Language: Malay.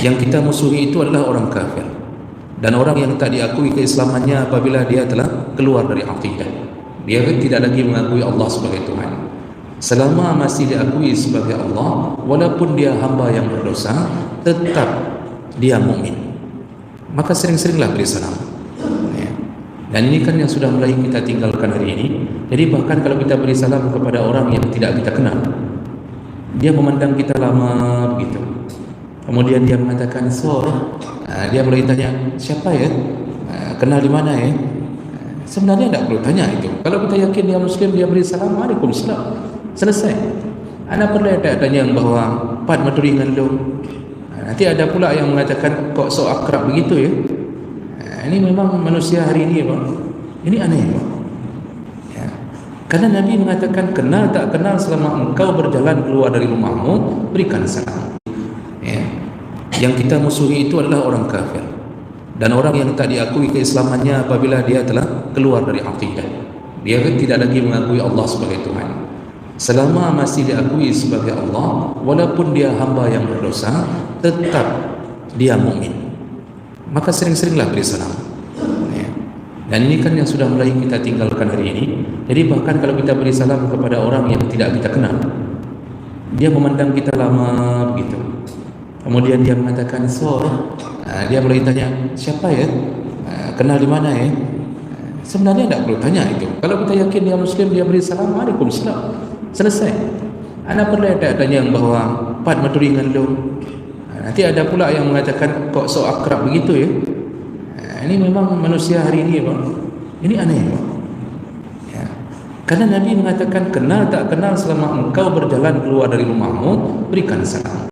Yang kita musuhi itu adalah orang kafir dan orang yang tak diakui keislamannya apabila dia telah keluar dari akidah. Dia tidak lagi mengakui Allah sebagai Tuhan. Selama masih diakui sebagai Allah, walaupun dia hamba yang berdosa, tetap dia mukmin. Maka sering-seringlah beri salam. Ya. Dan ini kan yang sudah mulai kita tinggalkan hari ini. Jadi bahkan kalau kita beri salam kepada orang yang tidak kita kenal, dia memandang kita lama begitu, kemudian dia mengatakan dia mulai tanya, siapa ya, kenal di mana ya. Sebenarnya tidak perlu tanya itu. Kalau kita yakin dia Muslim, dia beri salam, Waalaikumsalam, selesai. Anda perlu tanya bahawa pat maturingan dong. Nanti ada pula yang mengatakan kok so akrab begitu ya. Ini memang manusia hari ini, Pak. Ini aneh, Pak. Ya. Karena Nabi mengatakan kenal tak kenal, selama engkau berjalan keluar dari rumahmu, berikan salam. Ya. Yang kita musuhi itu adalah orang kafir dan orang yang tak diakui keislamannya apabila dia telah keluar dari akidah. Dia tidak lagi mengakui Allah sebagai Tuhan. Selama masih diakui sebagai Allah, walaupun dia hamba yang berdosa, tetap dia mukmin. Maka sering-seringlah beri salam. Ya. Dan ini kan yang sudah mulai kita tinggalkan hari ini. Jadi bahkan kalau kita beri salam kepada orang yang tidak kita kenal, dia memandang kita lama begitu, kemudian dia mengatakan dia mulai tanya, siapa ya, kenal di mana ya. Sebenarnya tidak perlu tanya itu. Kalau kita yakin dia Muslim, dia beri salam, Waalaikumsalam, selesai. Anda perlu tanya bahawa pat maturingan dong. Nanti ada pula yang mengatakan kok so akrab begitu ya. Ini memang manusia hari ini, Pak. Ini aneh, Pak. Ya. Karena Nabi mengatakan kenal tak kenal, selama engkau berjalan keluar dari rumahmu, berikan salam.